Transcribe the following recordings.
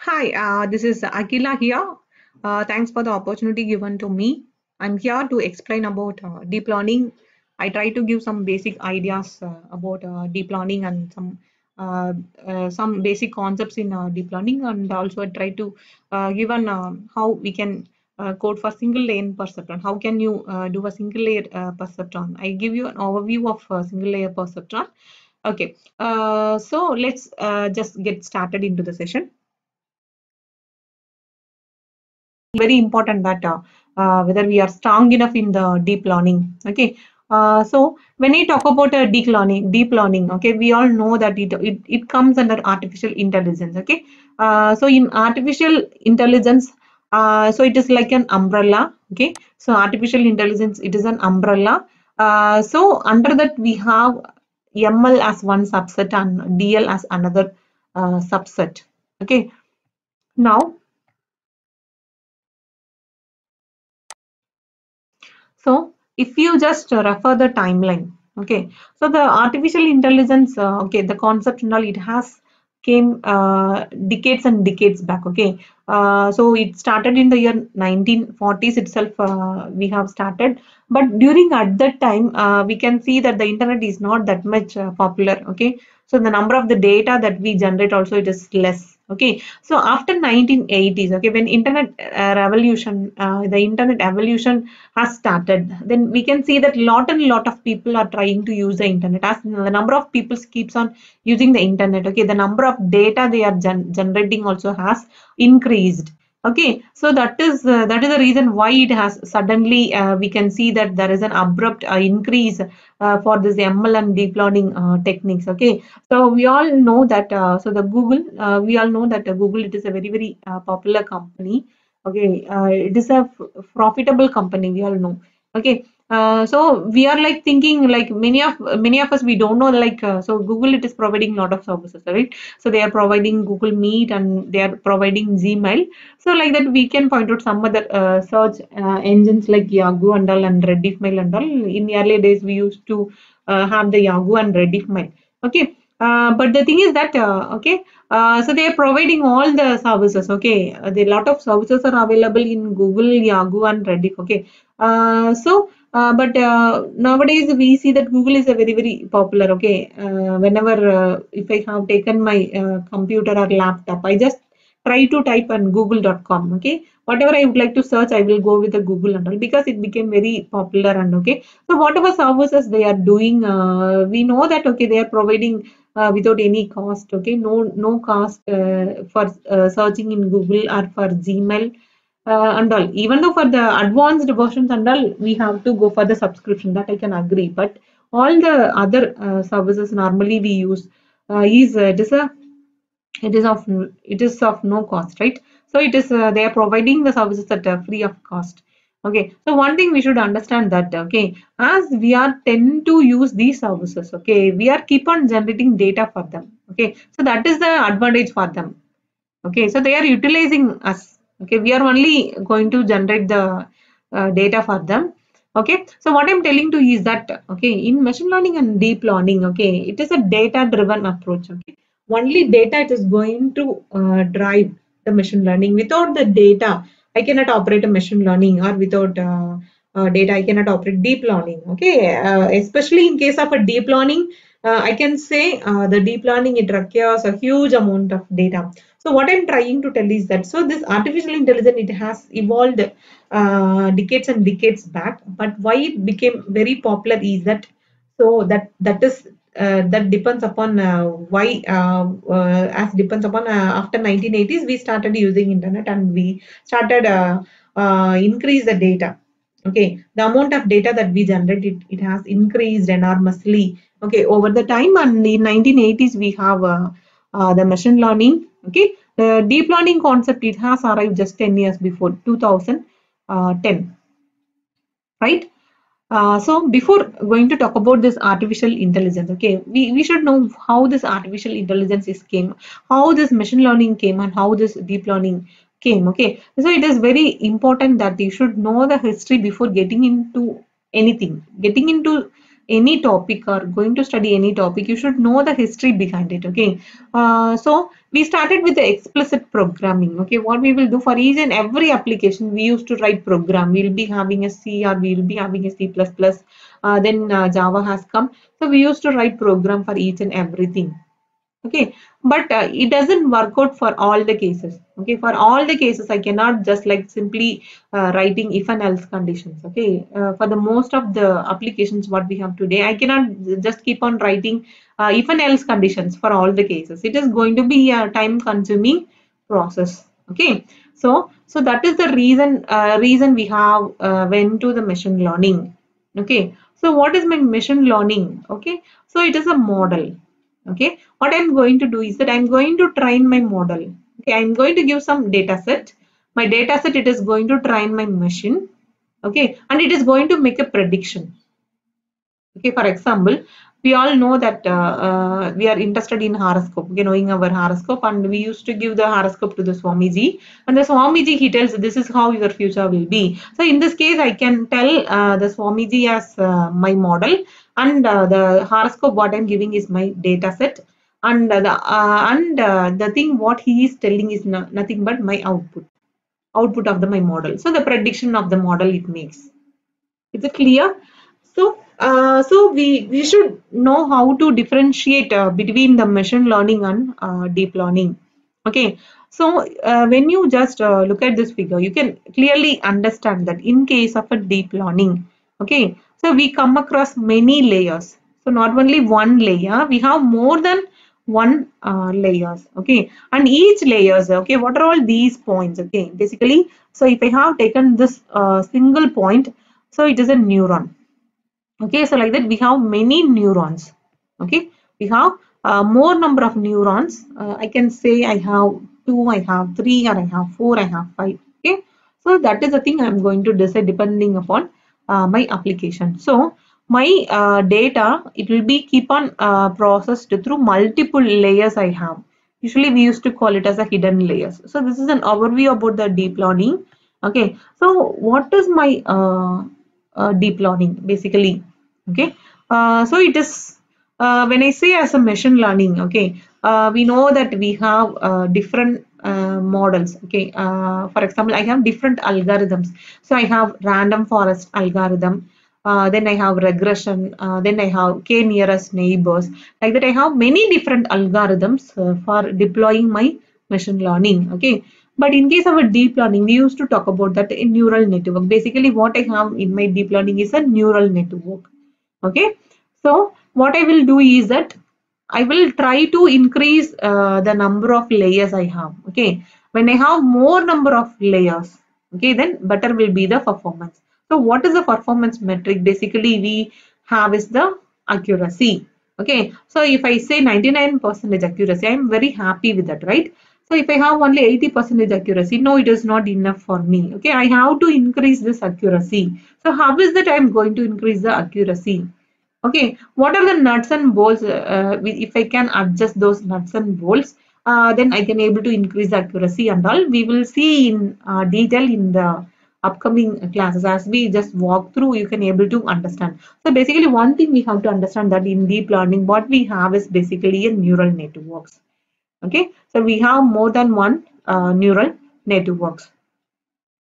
Hi, this is Akila here. Thanks for the opportunity given to me. I'm here to explain about deep learning. I try to give some basic ideas about deep learning and some basic concepts in deep learning, and also I try to give an how we can code for single layer perceptron. How can you do a single layer perceptron? I give you an overview of single layer perceptron. Okay, so let's just get started into the session. Very important that whether we are strong enough in the deep learning. Okay, so when we talk about deep learning, okay, we all know that it comes under artificial intelligence. Okay, so in artificial intelligence, so it is like an umbrella. Okay, so artificial intelligence, it is an umbrella. So under that we have ML as one subset and DL as another subset. Okay, now. So if you just refer the timeline, okay, so the artificial intelligence, okay, the concept and all, it has came decades and decades back, okay. So it started in the year 1940s itself, we have started, but during at that time, we can see that the internet is not that much popular, okay. So the number of the data that we generate also, it is less, okay. So after 1980s, okay, when internet revolution, the internet evolution has started, then we can see that lot of people are trying to use the internet. As the number of people keeps on using the internet, okay, the number of data they are generating also has increased. Okay, so that is the reason why it has suddenly we can see that there is an abrupt increase for this ML and deep learning techniques. Okay, so we all know that so the Google, we all know that Google, it is a very popular company. Okay, it is a profitable company, we all know. Okay, so we are like thinking like many of us, we don't know, like so Google, it is providing a lot of services, right? So they are providing Google Meet and they are providing Gmail. So like that we can point out some other search engines like Yahoo and all and Rediffmail and all. In the earlier days we used to have the Yahoo and Rediffmail. Okay, but the thing is that okay, so they are providing all the services. Okay, the lot of services are available in Google, Yahoo, and Rediff. Okay, but nowadays we see that Google is a very popular. Okay, whenever if I have taken my computer or laptop, I just try to type on google.com. Okay, whatever I would like to search, I will go with the Google and all, because it became very popular. And okay, so whatever services they are doing, we know that okay, they are providing without any cost. Okay, no cost for searching in Google or for Gmail and all. Even though for the advanced versions and all, we have to go for the subscription, that I can agree. But all the other services normally we use is it is of no cost, right? So it is they are providing the services at free of cost. Okay, so one thing we should understand that okay, as we are tend to use these services, okay, we are keep on generating data for them. Okay, so that is the advantage for them. Okay, so they are utilizing us. Okay, we are only going to generate the data for them. Okay, so what I'm telling to you is that okay, in machine learning and deep learning, okay, it is a data driven approach. Okay, only data it is going to drive the machine learning. Without the data, I cannot operate a machine learning, or without data, I cannot operate deep learning. Okay, especially in case of a deep learning, I can say the deep learning, it requires a huge amount of data. So what I'm trying to tell is that so this artificial intelligence, it has evolved decades and decades back, but why it became very popular is that so that depends upon why as depends upon after 1980s we started using internet and we started increase the data. Okay, the amount of data that we generate, it has increased enormously. Okay, over the time, and in 1980s we have the machine learning. Okay, the deep learning concept, it has arrived just 10 years before 2010, right? So before going to talk about this artificial intelligence, okay, we should know how this artificial intelligence is came, how this machine learning came, and how this deep learning came. Okay, so it is very important that you should know the history before getting into anything. Getting into any topic or going to study any topic, you should know the history behind it. Okay, so we started with the explicit programming. Okay, what we will do for each and every application, we used to write program. We will be having a C or we will be having a C++. Then Java has come, so we used to write program for each and everything. Okay, but it doesn't work out for all the cases. Okay, for all the cases I cannot just like simply writing if and else conditions. Okay, for the most of the applications what we have today, I cannot just keep on writing if and else conditions for all the cases. It is going to be a time consuming process. Okay, so that is the reason we have went to the machine learning. Okay, so what is my machine learning? Okay, so it is a model. Okay, what I'm going to do is that I'm going to train my model. Okay, I'm going to give some data set. My data set, it is going to train my machine. Okay, and it is going to make a prediction. Okay, for example, we all know that we are interested in horoscope, okay, knowing our horoscope, and we used to give the horoscope to the Swamiji, and the Swamiji, he tells this is how your future will be. So in this case, I can tell the Swamiji as my model, and the horoscope what I'm giving is my data set, and the thing what he is telling is nothing but my output of my model. So the prediction of the model it makes. Is it clear? So we should know how to differentiate between the machine learning and deep learning. Okay. So when you just look at this figure, you can clearly understand that in case of a deep learning, okay, so we come across many layers. So not only one layer, we have more than one layers. Okay, and each layers. Okay, what are all these points? Okay, basically, so if I have taken this single point, so it is a neuron. Okay, so like that we have many neurons. Okay, we have more number of neurons. I can say I have 2, I have 3, or I have 4, I have 5. Okay, so that is the thing I'm going to decide depending upon my application. So my data, it will be keep on processed through multiple layers I have. Usually we used to call it as a hidden layers. So this is an overview about the deep learning. Okay, so what is my deep learning basically? Okay, so it is when I say as a machine learning, okay, we know that we have different models. Okay, for example, I have different algorithms. So I have random forest algorithm, then I have regression, then I have k nearest neighbors. Like that, I have many different algorithms for deploying my machine learning. Okay, but in case of a deep learning, we used to talk about that in neural network. Basically, what I have in my deep learning is a neural network. Okay, so what I will do is that I will try to increase the number of layers I have. Okay, when I have more number of layers, okay, then better will be the performance. So what is the performance metric? Basically we have is the accuracy. Okay, so if I say 99% accuracy, I am very happy with that, right? So if I have only 80% accuracy, no, it is not enough for me. Okay, I have to increase this accuracy. So how is that I am going to increase the accuracy? Okay, what are the nuts and bolts? If I can adjust those nuts and bolts, then I can able to increase the accuracy and all. We will see in detail in the upcoming classes. As we just walk through, you can able to understand. So basically, one thing we have to understand that in deep learning, what we have is basically a neural networks. Okay, so we have more than one neural networks.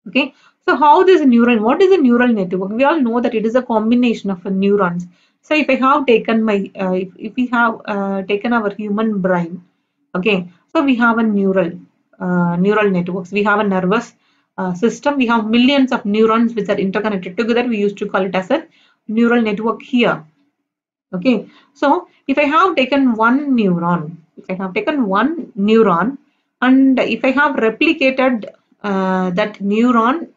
Okay, so how this neuron, what is a neural network? We all know that it is a combination of neurons. So if I have taken my, if we have taken our human brain, okay, so we have a neural networks. We have a nervous system. We have millions of neurons which are interconnected together. We used to call it as a neural network here. Okay, so if I have taken one neuron, and if I have replicated that neuron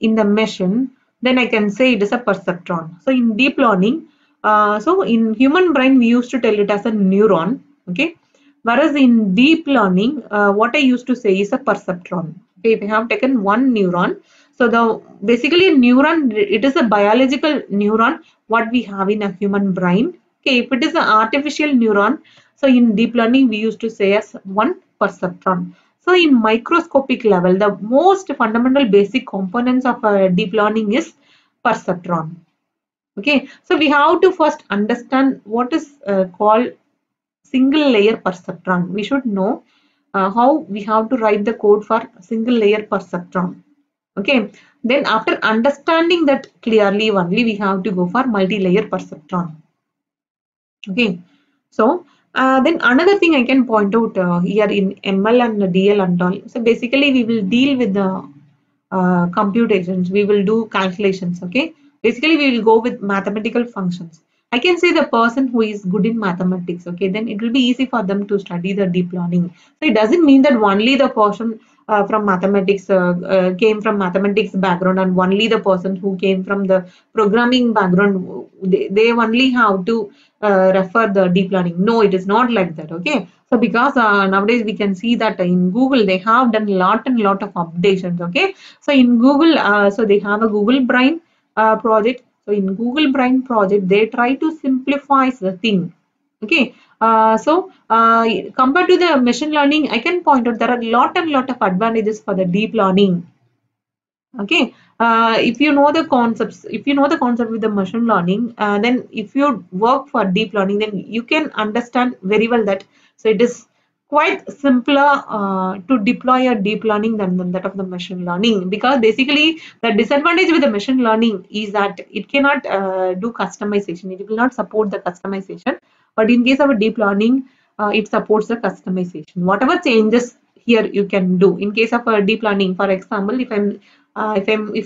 in the machine, then I can say it is a perceptron. So in deep learning, so in human brain we used to tell it as a neuron, okay, whereas in deep learning, what I used to say is a perceptron. Okay, if I have taken one neuron, so the basically a neuron, it is a biological neuron what we have in a human brain. Okay, if it is an artificial neuron, so in deep learning we used to say as one perceptron. So in microscopic level, the most fundamental basic components of deep learning is perceptron. Okay, so we have to first understand what is called single layer perceptron. We should know how we have to write the code for single layer perceptron. Okay, then after understanding that clearly only we have to go for multi-layer perceptron. Okay, so then another thing I can point out here in ML and DL and all. So basically we will deal with the computations, we will do calculations. Okay, basically we will go with mathematical functions. I can say the person who is good in mathematics, okay, then it will be easy for them to study the deep learning. So it doesn't mean that only the person from mathematics came from mathematics background, and only the person who came from the programming background, they only have to refer the deep learning. No, it is not like that. Okay, so because nowadays we can see that in Google they have done lot and lot of updations. Okay, so in Google, so they have a Google Brain project. So in Google Brain project, they try to simplify the thing. Okay, compared to the machine learning, I can point out there are lot and lot of advantages for the deep learning. Okay, if you know the concepts, if you know the concept with the machine learning, then if you work for deep learning, then you can understand very well that. So it is quite simpler to deploy a deep learning than that of the machine learning, because basically the disadvantage with the machine learning is that it cannot do customization. It will not support the customization. But in case of a deep learning, it supports the customization. Whatever changes here you can do. In case of a deep learning, for example, if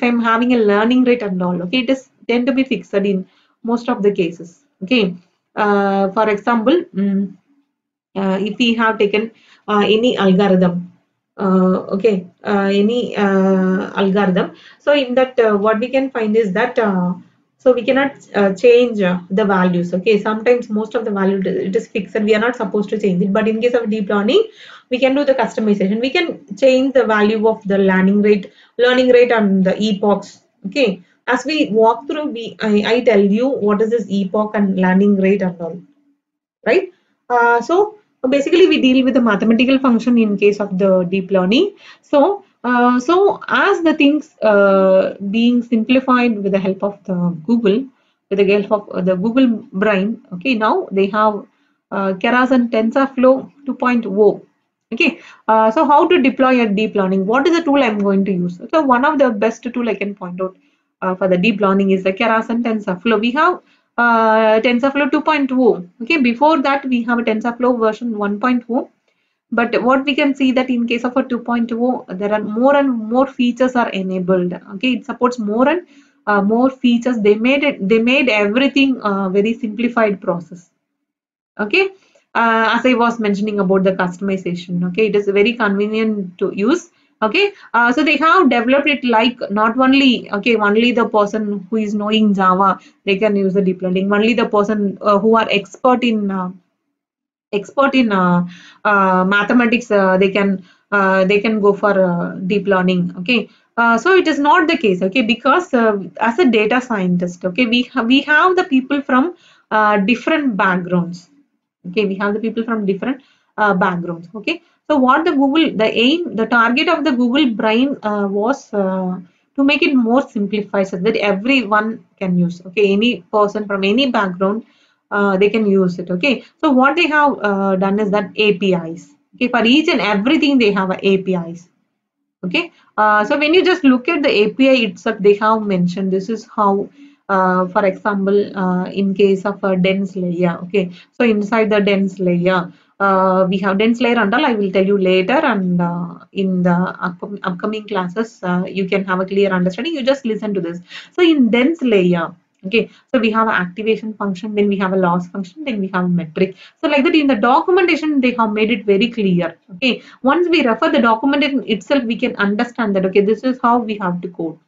I'm having a learning rate and all, okay, it is tend to be fixed in most of the cases. Okay, for example, if we have taken any algorithm, okay, any algorithm, so in that what we can find is that so we cannot change the values. Okay, sometimes most of the value it is fixed and we are not supposed to change it. But in case of deep learning, we can do the customization. We can change the value of the learning rate and the epochs. Okay, as we walk through, I tell you what is this epoch and learning rate and all, right? So basically we deal with the mathematical function in case of the deep learning. So as the things being simplified with the help of the Google, with the help of the Google Brain, okay, now they have Keras and TensorFlow 2.0. Okay, so how to deploy a deep learning? What is the tool I'm going to use? So one of the best tool I can point out for the deep learning is the Keras and TensorFlow. We have TensorFlow 2.0. Okay, before that we have a TensorFlow version 1.0. But what we can see that in case of a 2.0, there are more and more features are enabled. Okay, it supports more and more features. They made everything very simplified process. Okay, as I was mentioning about the customization. Okay, it is very convenient to use. Okay, so they have developed it like not only, okay, only the person who is knowing Java they can use the deep learning. Only the person who are expert in mathematics they can go for deep learning. Okay, so it is not the case. Okay, because as a data scientist, okay, we have the people from different backgrounds. Okay, we have the people from different backgrounds. Okay, so what the target of the Google Brain was to make it more simplified so that everyone can use. Okay, any person from any background they can use it. Okay, so what they have done is that APIs. Okay, for each and everything they have APIs. Okay, so when you just look at the API itself, they have mentioned this is how, for example, in case of a dense layer. Okay, so inside the dense layer, we have dense layer and all. I will tell you later, and in the upcoming classes, you can have a clear understanding. You just listen to this. So in dense layer. Okay, so we have an activation function, then we have a loss function, then we have a metric. So like that in the documentation, they have made it very clear. Okay, once we refer the documentation itself, we can understand that, okay, this is how we have to code.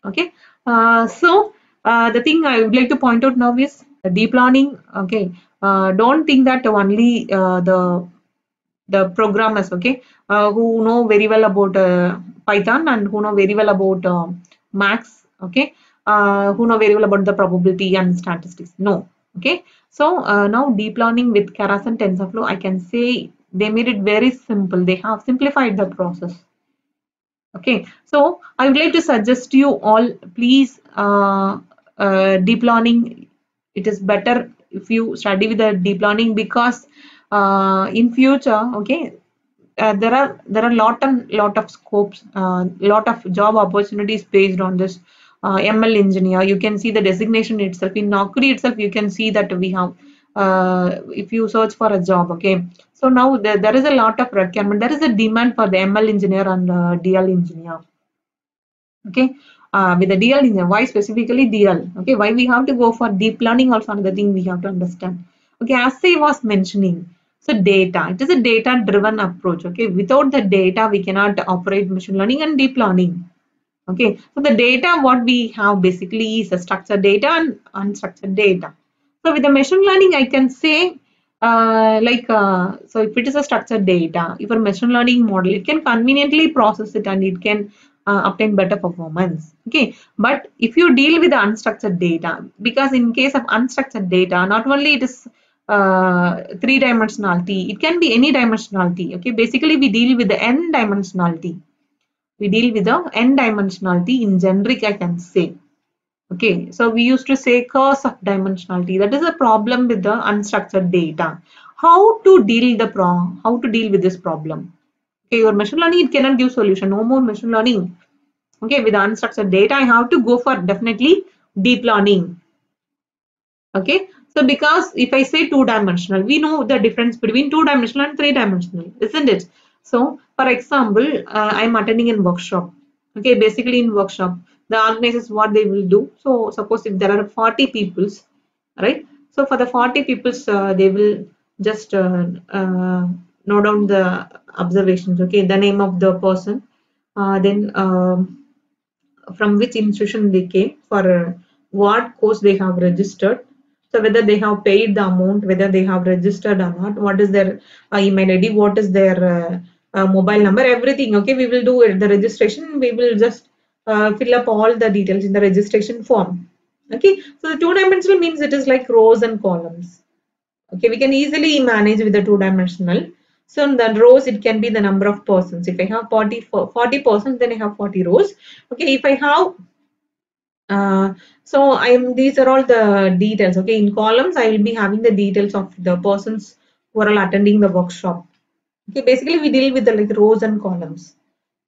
Okay, the thing I would like to point out now is deep learning. Okay, don't think that only the programmers, okay, who know very well about Python and who know very well about Max, okay, who know very well about the probability and statistics. No, okay. So now deep learning with Keras and TensorFlow, I can say they made it very simple. They have simplified the process. Okay, so I would like to suggest you all, please deep learning, it is better if you study with the deep learning, because in future, okay, there are lot of scopes, lot of job opportunities based on this ML engineer. You can see the designation itself in Naukri itself. You can see that we have, if you search for a job, okay. So now there is a lot of requirement. There is a demand for the ML engineer and DL engineer. Okay, with the DL engineer, why specifically DL? Okay, why we have to go for deep learning? Also another thing we have to understand. Okay, as I was mentioning, so data, it is a data driven approach. Okay, without the data we cannot operate machine learning and deep learning. Okay, so the data what we have basically is a structured data and unstructured data. So with the machine learning, I can say so if it is a structured data, if a machine learning model, it can conveniently process it and it can obtain better performance. Okay, but if you deal with the unstructured data, because in case of unstructured data, not only it is three dimensionality, it can be any dimensionality. Okay, basically we deal with the n dimensionality. We deal with the n dimensionality in generic, I can say. Okay, so we used to say curse of dimensionality. That is a problem with the unstructured data. How to deal with this problem? Okay, your machine learning, it cannot give solution. No more machine learning. Okay, with unstructured data, I have to go for definitely deep learning. Okay, so because if I say two-dimensional, we know the difference between two-dimensional and three-dimensional, isn't it? So, for example, I'm attending a workshop. Okay, basically in workshop, the organizers what they will do. So, suppose if there are 40 peoples, right? So, for the 40 peoples, they will just note down the observations. Okay, the name of the person, then from which institution they came, for what course they have registered, so whether they have paid the amount, whether they have registered or not, what is their email ID, what is their mobile number, everything. Okay, we will do the registration. We will just fill up all the details in the registration form. Okay, so the two-dimensional means it is like rows and columns. Okay, we can easily manage with the two-dimensional. So in the rows, it can be the number of persons. If I have 40 persons, then I have 40 rows. Okay, if I have these are all the details. Okay, in columns, I will be having the details of the persons who are all attending the workshop. Okay, basically we deal with the like rows and columns.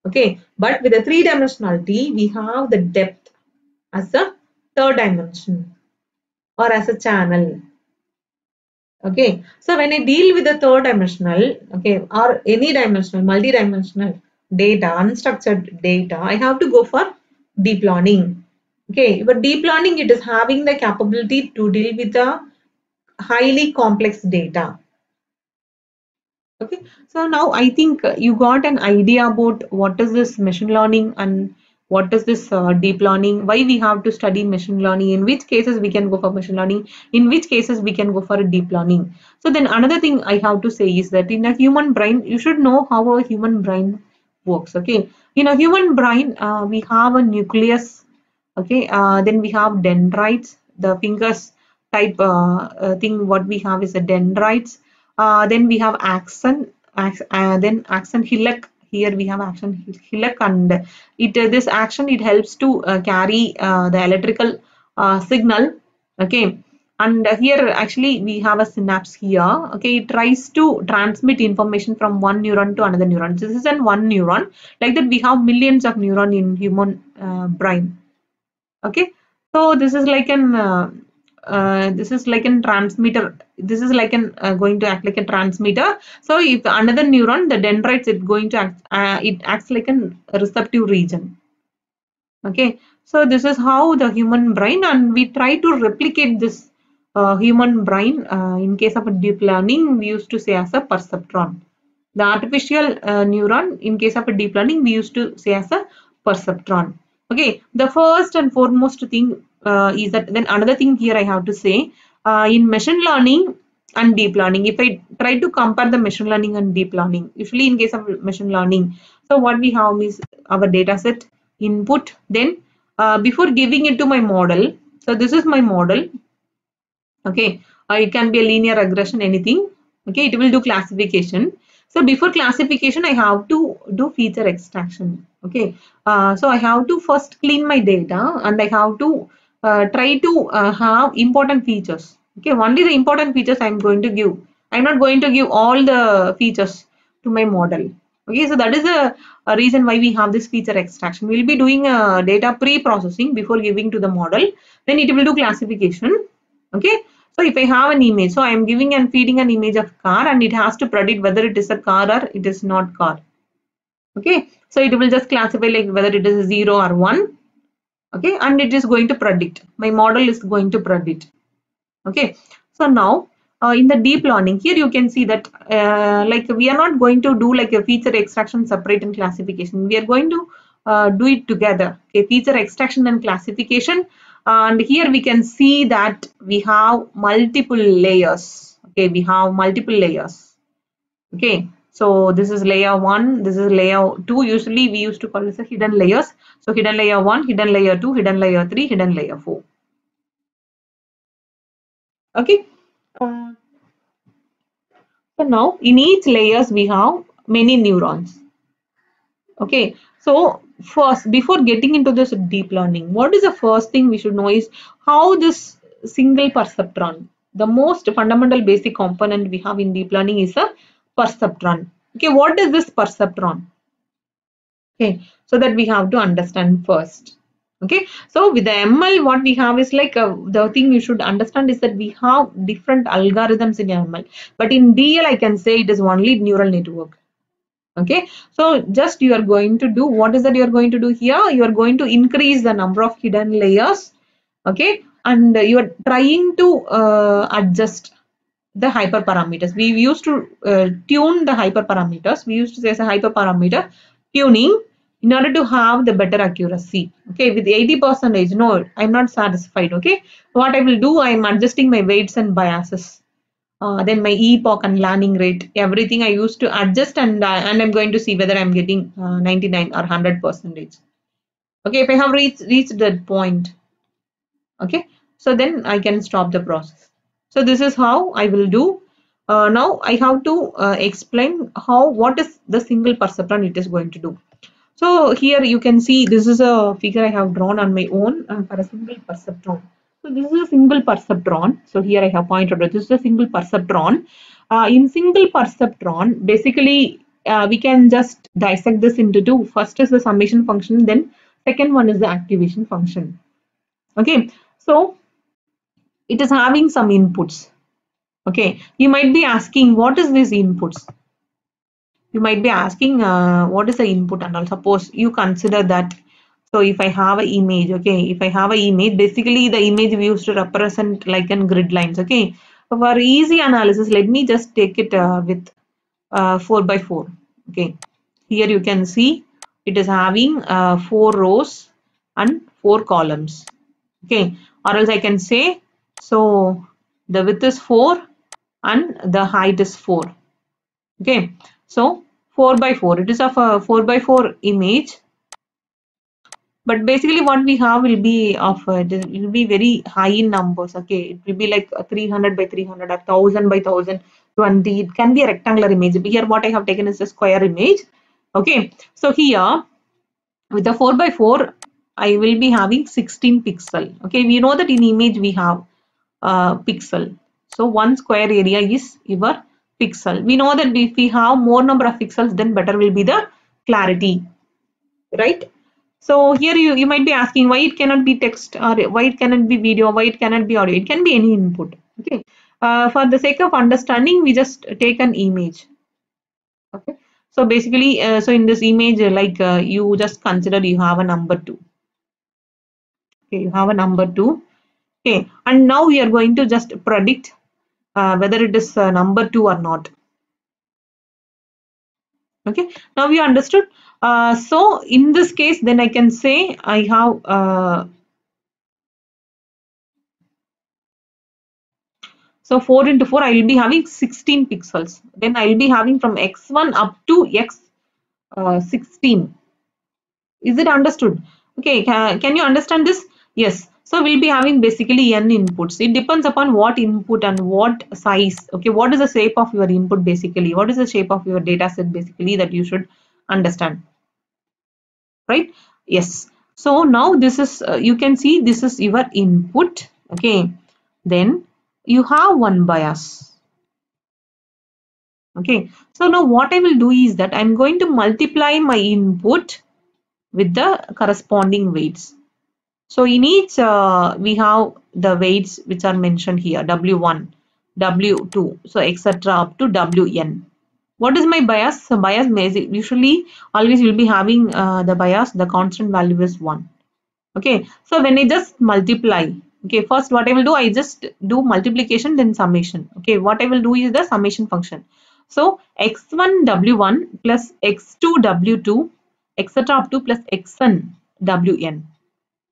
Okay, but with the three-dimensionality, we have the depth as a third dimension or as a channel. Okay, so when I deal with the third dimensional, okay, or any dimensional, multi-dimensional data, unstructured data, I have to go for deep learning. Okay, but deep learning, it is having the capability to deal with the highly complex data. Okay, so now I think you got an idea about what is this machine learning and what is this deep learning, why we have to study machine learning, in which cases we can go for machine learning, in which cases we can go for a deep learning. So then another thing I have to say is that in a human brain, you should know how a human brain works. Okay, in a human brain, we have a nucleus. Okay, then we have dendrites, the fingers type thing. What we have is a dendrites. Then we have then axon hillock. Here we have axon hillock, and this action, it helps to carry the electrical signal. Okay, and here actually we have a synapse here. Okay, it tries to transmit information from one neuron to another neuron. This is one neuron. Like that, we have millions of neurons in human brain. Okay, so this is like an transmitter. This is like going to act like a transmitter. So if another neuron, the dendrites, it going to act, it acts like a receptive region. Okay, so this is how the human brain, and we try to replicate this human brain in case of a deep learning, we used to say as a perceptron. The artificial neuron, in case of a deep learning, we used to say as a perceptron. Okay, the first and foremost thing is that, then another thing here I have to say, in machine learning and deep learning, if I try to compare the machine learning and deep learning, usually in case of machine learning, so what we have is our data set, input, then before giving it to my model, so this is my model. Okay, it can be a linear regression, anything. Okay, it will do classification. So before classification, I have to do feature extraction. Okay, so I have to first clean my data, and I have to try to have important features. Okay, only the important features I'm going to give. I'm not going to give all the features to my model. Okay, so that is a reason why we have this feature extraction. We'll be doing data pre-processing before giving to the model. Then it will do classification. Okay, so if I have an image, so I am giving and feeding an image of car, and it has to predict whether it is a car or it is not car. Okay, so it will just classify like whether it is 0 or 1. Okay, and it is going to predict. My model is going to predict. Okay, so now in the deep learning, here you can see that like we are not going to do like a feature extraction separate and classification. We are going to do it together. Okay, feature extraction and classification, and here we can see that we have multiple layers. Okay, we have multiple layers. Okay, so this is layer 1, this is layer 2. Usually we used to call this a hidden layers. So hidden layer 1, hidden layer 2, hidden layer 3, hidden layer 4. Okay. So now in each layers we have many neurons. Okay. So first, before getting into this deep learning, what is the first thing we should know is how this single perceptron, the most fundamental basic component we have in deep learning is a perceptron. Okay. What is this perceptron? Okay, so that we have to understand first. Okay, so with the ML, what we have is like the thing you should understand is that we have different algorithms in ML, but in DL, I can say it is only neural network. Okay, so just you are going to do what is that you are going to do here? You are going to increase the number of hidden layers. Okay, and you are trying to adjust the hyperparameters. We used to tune the hyperparameters. We used to say as a hyperparameter tuning in order to have the better accuracy. Okay, with 80%, no, I'm not satisfied. Okay, what I will do, I'm adjusting my weights and biases. Then my epoch and learning rate, everything I used to adjust, and I'm going to see whether I'm getting 99 or 100%. Okay, if I have reached that point, okay, so then I can stop the process. So this is how I will do. Now I have to explain what is the single perceptron it is going to do. So here you can see this is a figure I have drawn on my own for a single perceptron. So this is a single perceptron. So here I have pointed out this is a single perceptron. In single perceptron, basically we can just dissect this into two. First is the summation function, then second one is the activation function. Okay, so it is having some inputs. Okay, you might be asking what is this inputs? You might be asking what is the input and all. Suppose you consider that. So if I have an image, okay, if I have an image, basically the image we used to represent like in grid lines. Okay, so for easy analysis, let me just take it with 4 by 4. Okay, here you can see it is having 4 rows and 4 columns. Okay, or else I can say, so the width is 4 and the height is 4. Okay, so 4 by 4, it is of a 4 by 4 image, but basically what we have will be of it will be very high in numbers. Okay, it will be like 300 by 300 or 1000 by 1020. It can be a rectangular image. Here what I have taken is a square image. Okay, so here with the 4 by 4 I will be having 16 pixel. Okay, we know that in image we have pixel. So one square area is your pixel. We know that if we have more number of pixels, then better will be the clarity, right? So here you might be asking why it cannot be text, or why it cannot be video, why it cannot be audio. It can be any input. Okay, for the sake of understanding, we just take an image. Okay, so basically, so in this image, like you just consider you have a number 2. Okay, you have a number 2. Okay, and now we are going to just predict whether it is number 2 or not. Okay, now you understood. So in this case, then I can say I have so 4 into 4, I will be having 16 pixels. Then I will be having from x1 up to x16. Is it understood? Okay, can you understand this? Yes. So we'll be having basically n inputs. It depends upon what input and what size. Okay, what is the shape of your input basically? What is the shape of your data set basically that you should understand? Right? Yes. So now this is you can see this is your input. Okay, then you have one bias. Okay, so now what I will do is that I'm going to multiply my input with the corresponding weights. So in each we have the weights which are mentioned here, W1, W2, so etc. up to Wn. What is my bias? So bias usually always will be having the bias, the constant value is 1. Okay, so when I just multiply, okay, first what I will do, I just do multiplication then summation. Okay, what I will do is the summation function. So x1 w1 plus x2 w2 etc. up to plus xn wn.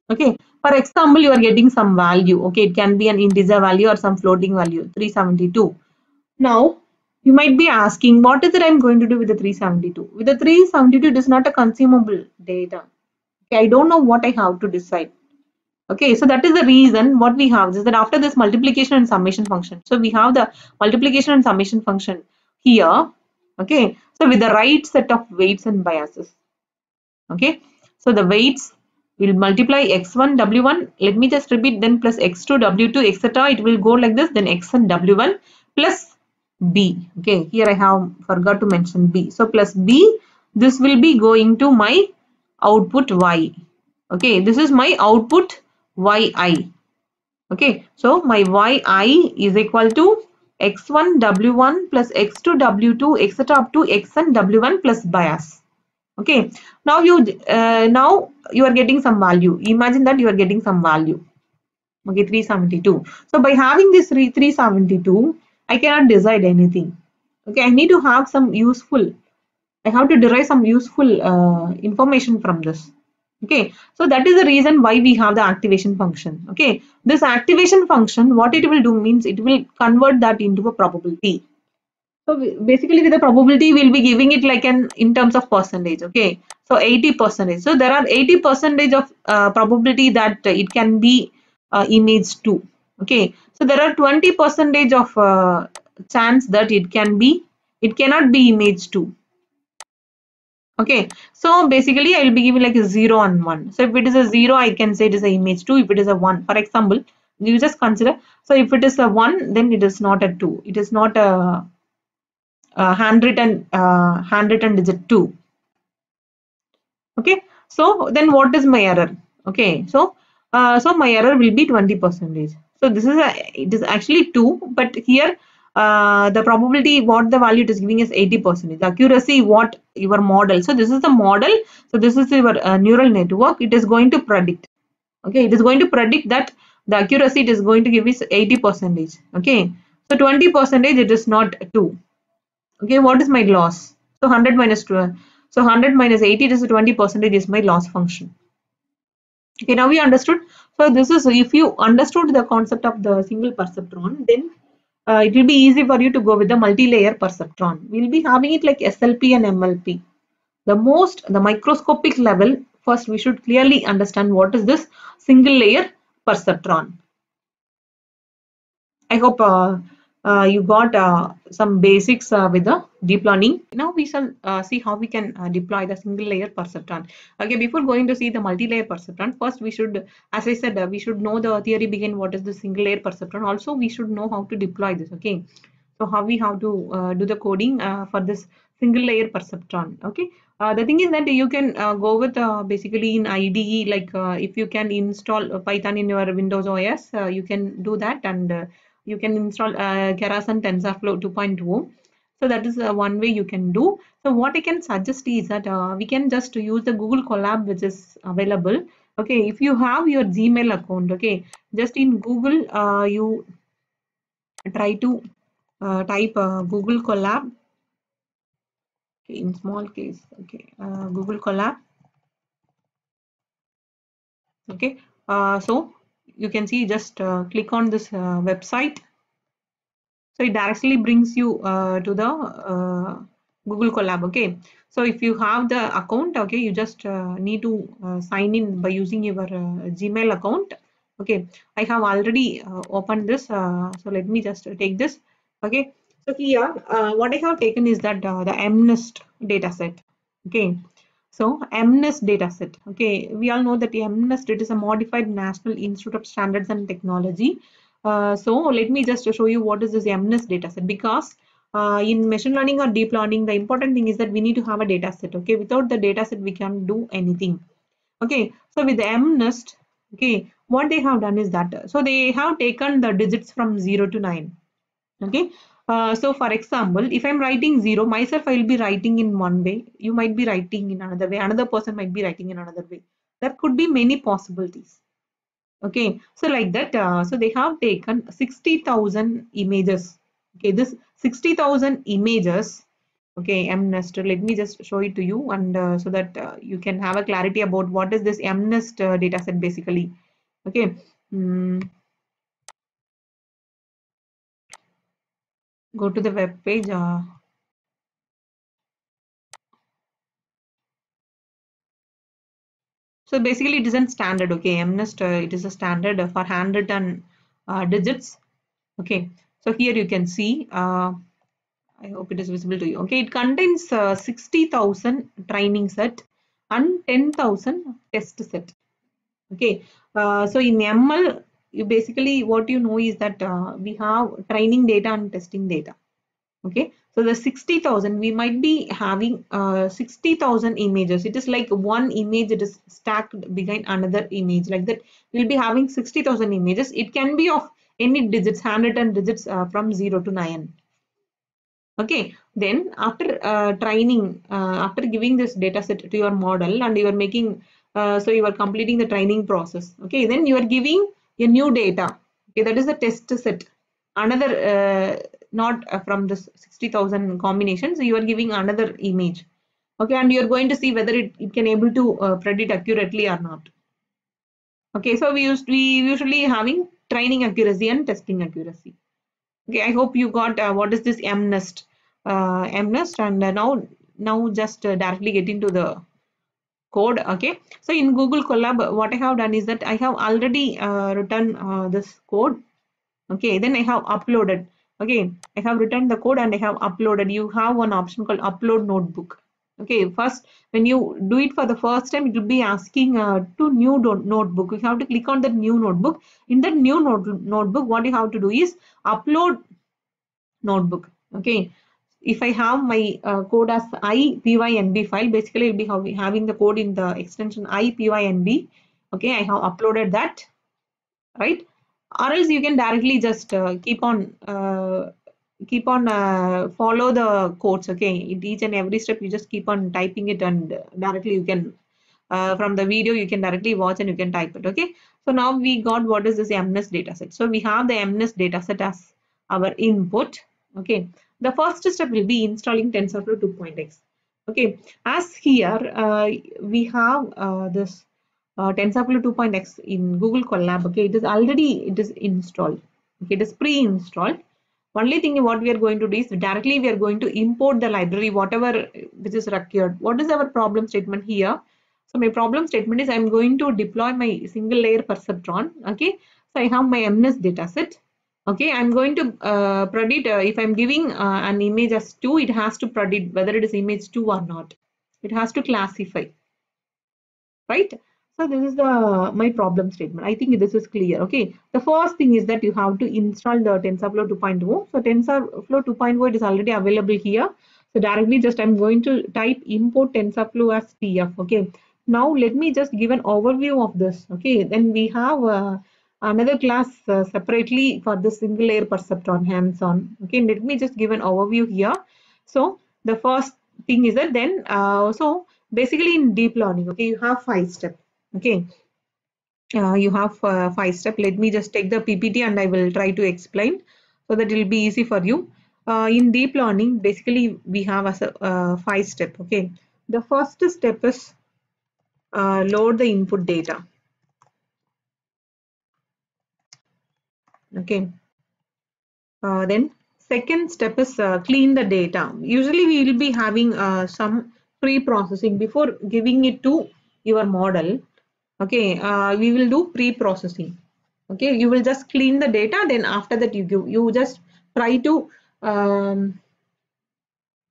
Okay, for example, you are getting some value. Okay, it can be an integer value or some floating value, 372. Now you might be asking, what is it I'm going to do with the 372? With the 372, it is not a consumable data. Okay, I don't know what I have to decide. Okay, so that is the reason what we have is that after this multiplication and summation function, so we have the multiplication and summation function here. Okay, so with the right set of weights and biases. Okay, so the weights will multiply x1 w1, let me just repeat, then plus x2 w2 etc. It will go like this, then xn w1 plus b. Okay, here I have forgot to mention b, so plus b, this will be going to my output y. Okay, this is my output yi. Okay, so my yi is equal to x1 w1 plus x2 w2 etc. up to xn w1 plus bias. Okay, now you are getting some value. Imagine that you are getting some value. Okay, 372. So by having this 372, I cannot decide anything. Okay, I need to have some useful, I have to derive some useful information from this. Okay, so that is the reason why we have the activation function. Okay, this activation function, what it will do means it will convert that into a probability. So basically with the probability we'll be giving it like an in terms of percentage. Okay, so 80%. So there are 80% of probability that it can be image 2. Okay, so there are 20% of chance that it cannot be image 2. Okay, so basically I will be giving like a 0 and 1. So if it is a 0, I can say it is a image 2. If it is a 1, for example, you just consider. So if it is a 1, then it is not a 2. It is not a handwritten digit 2. Okay, so then what is my error? Okay, so so my error will be 20%. So this is it is actually 2, but here the probability what the value it is giving is 80%. Accuracy what your model. So this is the model. So this is your neural network. It is going to predict. Okay, it is going to predict that the accuracy it is going to give is 80%. Okay, so 20% it is not 2. Okay, what is my loss? So 100 minus 2. So 100 minus 80 is 20% is my loss function. Okay, now we understood. So this is, if you understood the concept of the single perceptron, then it will be easy for you to go with the multi-layer perceptron. We'll be having it like SLP and MLP. The microscopic level, first we should clearly understand what is this single layer perceptron. I hope you got some basics with the deep learning. Now we shall see how we can deploy the single layer perceptron. Okay, before going to see the multi-layer perceptron, first we should, as I said, we should know the theory behind what is the single layer perceptron. Also, we should know how to deploy this. Okay, so how we have to do the coding for this single layer perceptron. Okay, the thing is that you can go with basically in IDE, like if you can install Python in your Windows OS, you can do that, and you can install Keras and TensorFlow 2.0. So that is one way you can do. So what I can suggest is that we can just use the Google Colab, which is available. Okay, if you have your Gmail account, okay, just in Google you try to type Google Colab, okay, in small case. Okay, Google Colab. Okay, so you can see, just click on this website. So it directly brings you to the Google Colab. Okay, so if you have the account, okay, you just need to sign in by using your Gmail account. Okay, I have already opened this, so let me just take this. Okay, so here what I have taken is that the MNIST data set. Okay, So MNIST dataset. Okay, we all know that MNIST, it is a modified National Institute of Standards and Technology. So let me just show you what is this MNIST dataset, because in machine learning or deep learning, the important thing is that we need to have a dataset. Okay, without the dataset, we can't do anything. Okay, so with the MNIST, okay, what they have done is that, so they have taken the digits from 0 to 9. Okay, so for example, if I'm writing 0, myself I will be writing in one way, you might be writing in another way, another person might be writing in another way. There could be many possibilities. Okay, so like that, so they have taken 60,000 images. Okay, this 60,000 images. Okay, MNIST, let me just show it to you, and so that you can have a clarity about what is this MNIST dataset basically. Okay. Go to the web page. So basically it isn't standard. Okay, MNIST, it is a standard for handwritten digits. Okay, so here you can see, I hope it is visible to you. Okay, it contains 60,000 training set and 10,000 test set. Okay, so in ML, you basically what you know is that we have training data and testing data. Okay, so the 60,000, we might be having 60,000 images. It is like one image, it is stacked behind another image, like that. We'll be having 60,000 images. It can be of any digits, handwritten digits from 0 to 9. Okay, then after training, after giving this data set to your model and you are making, so you are completing the training process. Okay, then you are giving a new data. Okay, that is the test set. Another, not from this 60,000 combinations, so you are giving another image. Okay, and you are going to see whether it can able to predict accurately or not. Okay, so we usually having training accuracy and testing accuracy. Okay, I hope you got what is this MNIST, and now just directly get into the code. Okay, so in Google Colab, what I have done is that I have already written this code. Okay, then I have uploaded. Okay, I have written the code and I have uploaded. You have one option called upload notebook. Okay, first when you do it for the first time, it will be asking to new notebook. You have to click on that new notebook. In that new notebook, what you have to do is upload notebook. Okay, if I have my code as IPYNB file, basically it will be having the code in the extension IPYNB. Okay, I have uploaded that, right? Or else you can directly just keep on follow the codes. Okay, in each and every step you just keep on typing it, and directly you can from the video you can directly watch and you can type it. Okay, so now we got what is this MNIST dataset. So we have the MNIST dataset as our input. Okay, the first step will be installing TensorFlow 2.x. Okay, as here we have this TensorFlow 2.x in Google Colab. Okay, it is installed. Okay, it is pre-installed. Only thing what we are going to do is directly we are going to import the library, whatever which is required. What is our problem statement here? So my problem statement is I'm going to deploy my single layer perceptron. Okay, so I have my MNIST dataset. Okay, I'm going to predict if I'm giving an image as 2, it has to predict whether it is image 2 or not. It has to classify, right? So this is the my problem statement. I think this is clear. Okay, the first thing is that you have to install the TensorFlow 2.0. So TensorFlow 2.0, it is already available here. So directly just I'm going to type import TensorFlow as TF. Okay, now let me just give an overview of this. Okay, then we have another class separately for the single layer perceptron hands-on. Okay, let me just give an overview here. So the first thing is that then so basically in deep learning, okay, you have 5 steps. Okay, you have 5 steps. Let me just take the PPT and I will try to explain so that it will be easy for you. In deep learning, basically we have as a 5 step. Okay, the first step is load the input data. Okay, then second step is clean the data. Usually we will be having some pre-processing before giving it to your model. Okay, we will do pre-processing. Okay, you will just clean the data, then after that you just try to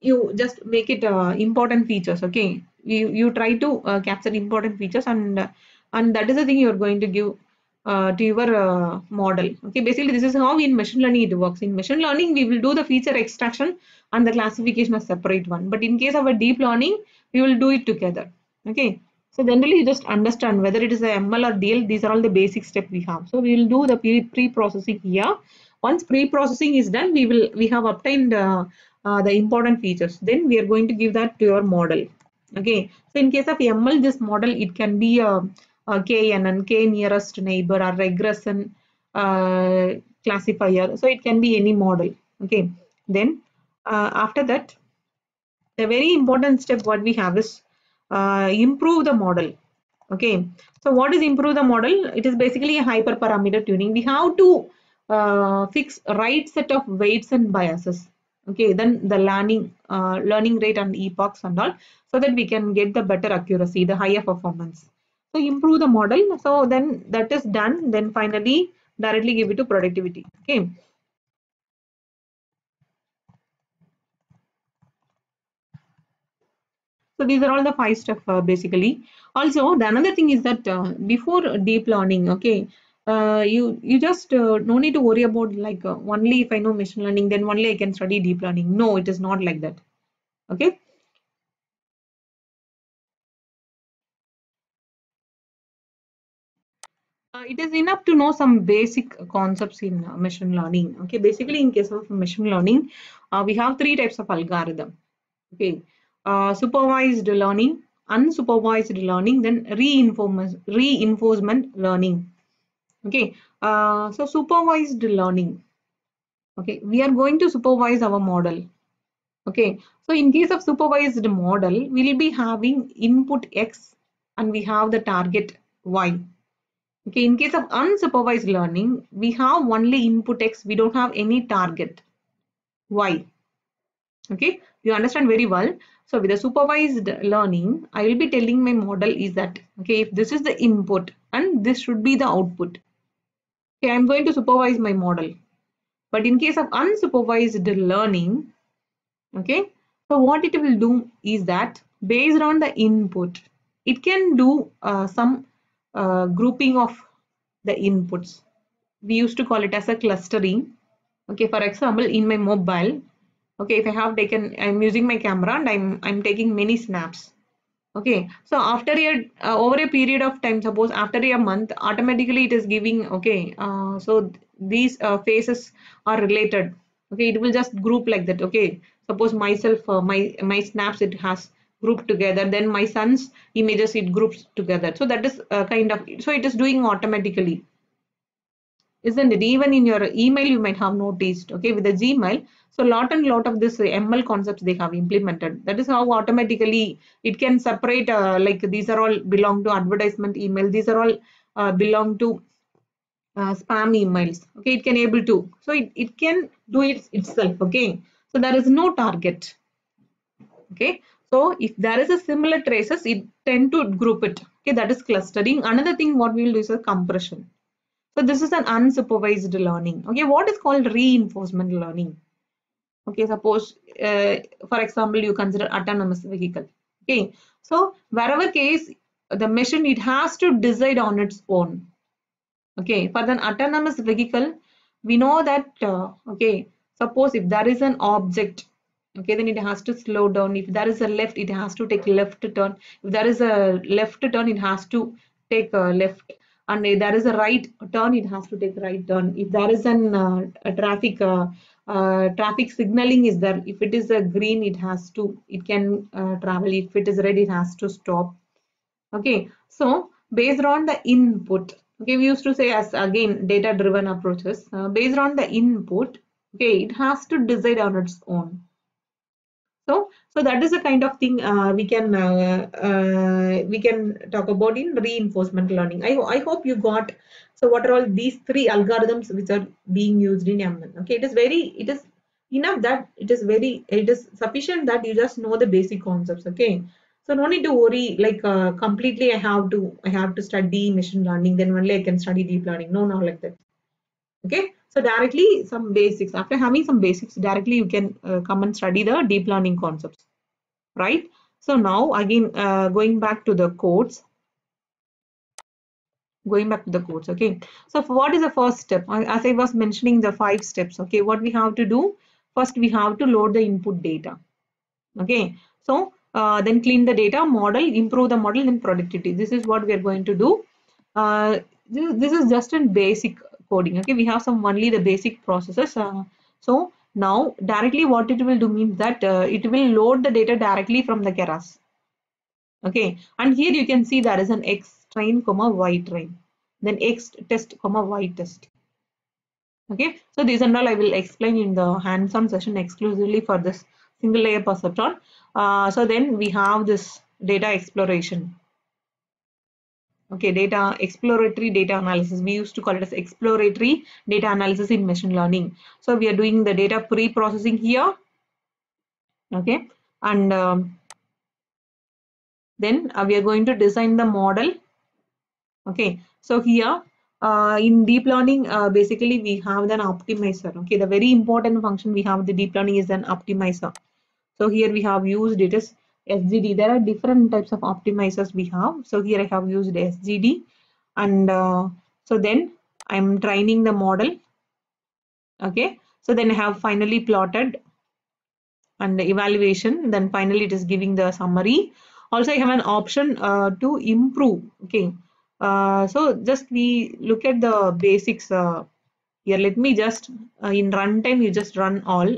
you just make it important features. Okay, you try to capture important features, and that is the thing you are going to give to your model. Okay, basically this is how in machine learning it works. In machine learning we will do the feature extraction and the classification as separate one, but in case of a deep learning we will do it together. Okay, so generally you just understand whether it is a ML or DL. These are all the basic steps we have. So we will do the pre-processing here. Once pre-processing is done, we have obtained the important features. Then we are going to give that to your model. Okay, so in case of ML, this model it can be a KNN, K nearest neighbor, or regression classifier. So it can be any model. Okay, then after that, the very important step what we have is improve the model. Okay, so what is improve the model? It is basically a hyperparameter tuning. We have to fix right set of weights and biases. Okay, then the learning rate and epochs and all, so that we can get the better accuracy, the higher performance. So improve the model. So then that is done. Then finally directly give it to productivity. Okay. So these are all the 5 steps basically. Also, the another thing is that before deep learning, okay, you just no need to worry about like only if I know machine learning, then only I can study deep learning. No, it is not like that. Okay. It is enough to know some basic concepts in machine learning. Okay, basically in case of machine learning, we have 3 types of algorithm. Okay, supervised learning, unsupervised learning, then reinforcement learning. Okay, so supervised learning. Okay, we are going to supervise our model. Okay, so in case of supervised model, we'll be having input X and we have the target Y. Okay, in case of unsupervised learning, we have only input X, we don't have any target Y. Okay, you understand very well. So with the supervised learning, I will be telling my model is that, okay, if this is the input and this should be the output. Okay, I'm going to supervise my model. But in case of unsupervised learning, okay, so what it will do is that based on the input, it can do some grouping of the inputs. We used to call it as a clustering. Okay, for example, in my mobile, okay, if I have taken, I'm using my camera and I'm taking many snaps. Okay, so after over a period of time, suppose after a month, automatically it is giving, okay, so these faces are related. Okay, it will just group like that. Okay, suppose myself, my snaps it has grouped together, then my son's images it groups together. So that is kind of, so it is doing automatically, isn't it? Even in your email you might have noticed, okay, with the Gmail, so lot of this ML concepts they have implemented. That is how automatically it can separate, like these are all belong to advertisement email, these are all belong to spam emails. Okay, it can able to, so it can do it itself. Okay, so there is no target. Okay, so if there is a similar traces, it tend to group it. Okay, that is clustering. Another thing what we will do is a compression. So this is an unsupervised learning. Okay, what is called reinforcement learning? Okay, suppose for example you consider autonomous vehicle. Okay, so wherever case the machine it has to decide on its own. Okay, for an autonomous vehicle, we know that okay, suppose if there is an object, okay, then it has to slow down. If there is a left, it has to take left turn. If there is a left turn, it has to take a left. And if there is a right turn, it has to take right turn. If there is an a traffic signaling is there. If it is a green, it can travel. If it is red, it has to stop. Okay, so based on the input, okay, we used to say as again data driven approaches, based on the input, okay, it has to decide on its own. So that is the kind of thing we can talk about in reinforcement learning. I hope you got. So what are all these 3 algorithms which are being used in ML? Okay, it is enough that it is sufficient that you just know the basic concepts. Okay, so no need to worry like completely I have to study machine learning, then only I can study deep learning. No, not like that. Okay, so directly some basics. After having some basics, directly you can come and study the deep learning concepts, right? So now again, going back to the codes. Okay, so what is the first step? As I was mentioning, the 5 steps. Okay, what we have to do first, we have to load the input data. Okay, so then clean the data, model, improve the model, then productivity. This is what we are going to do. This is just in basic coding. Okay, we have some only the basic processes. So now directly what it will do means that it will load the data directly from the Keras. Okay, and here you can see there is an X train comma Y train, then X test comma Y test. Okay, so these and all I will explain in the hands-on session exclusively for this single layer perceptron. So then we have this data exploration. Okay, exploratory data analysis. We used to call it as exploratory data analysis in machine learning. So we are doing the data pre-processing here. Okay, and then we are going to design the model. Okay, so here in deep learning, basically we have an optimizer. Okay, the very important function we have the deep learning is an optimizer. So here we have used it as SGD. There are different types of optimizers we have. So here I have used SGD, and so then I'm training the model. Okay, so then I have finally plotted and the evaluation. Then finally it is giving the summary. Also I have an option to improve. Okay, so just we look at the basics here. Let me just in runtime you just run all.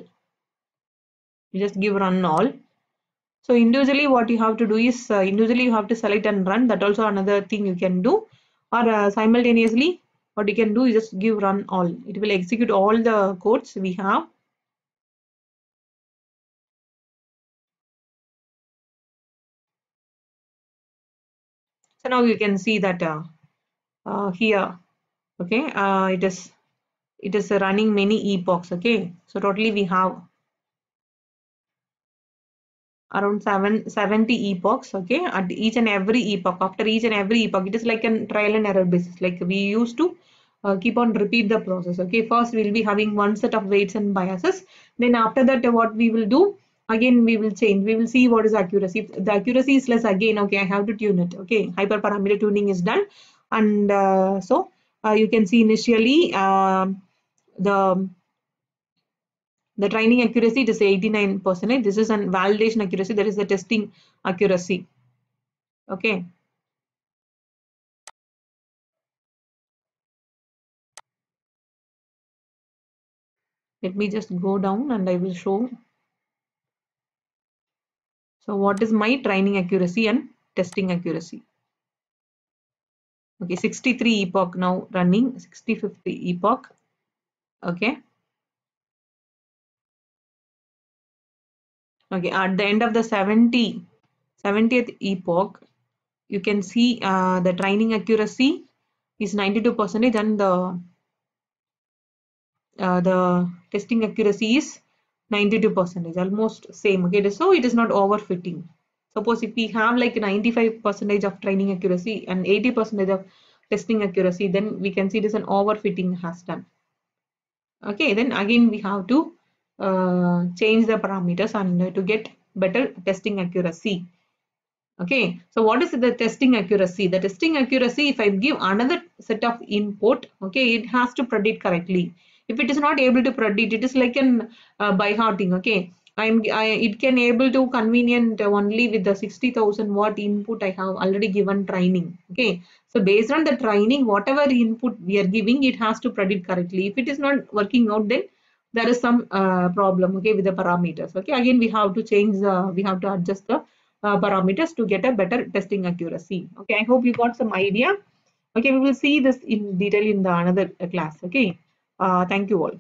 You just give run all. So individually what you have to do is individually you have to select and run. That also another thing you can do, or simultaneously what you can do is just give run all. It will execute all the codes we have. So now you can see that here, okay, it is running many epochs. Okay, so totally we have around 70 epochs. Okay, at each and every epoch, after each and every epoch, it is like a trial and error basis, like we used to keep on repeat the process. Okay, first we'll be having one set of weights and biases, then after that what we will do, again we will change, we will see what is accuracy. If the accuracy is less, again okay, I have to tune it. Okay, hyperparameter tuning is done, and so you can see initially the training accuracy, it is 89%. This is a validation accuracy, that is the testing accuracy. Okay. Let me just go down and I will show. So what is my training accuracy and testing accuracy? Okay, 63 epoch now running, 65th epoch. Okay. Okay, at the end of the 70th epoch, you can see the training accuracy is 92% and the testing accuracy is 92%, almost same. Okay, so it is not overfitting. Suppose if we have like 95% of training accuracy and 80% of testing accuracy, then we can see it is an overfitting has done. Okay, then again we have to change the parameters and to get better testing accuracy. Okay, so what is the testing accuracy? The testing accuracy, if I give another set of input, okay, it has to predict correctly. If it is not able to predict, it is like an by hearting. Okay, it can able to convenient only with the 60,000 watt input I have already given training. Okay, so based on the training, whatever input we are giving, it has to predict correctly. If it is not working out, then there is some problem. Okay, with the parameters. Okay, again we have to change. We have to adjust the parameters to get a better testing accuracy. Okay, I hope you got some idea. Okay, we will see this in detail in the another class. Okay, thank you all.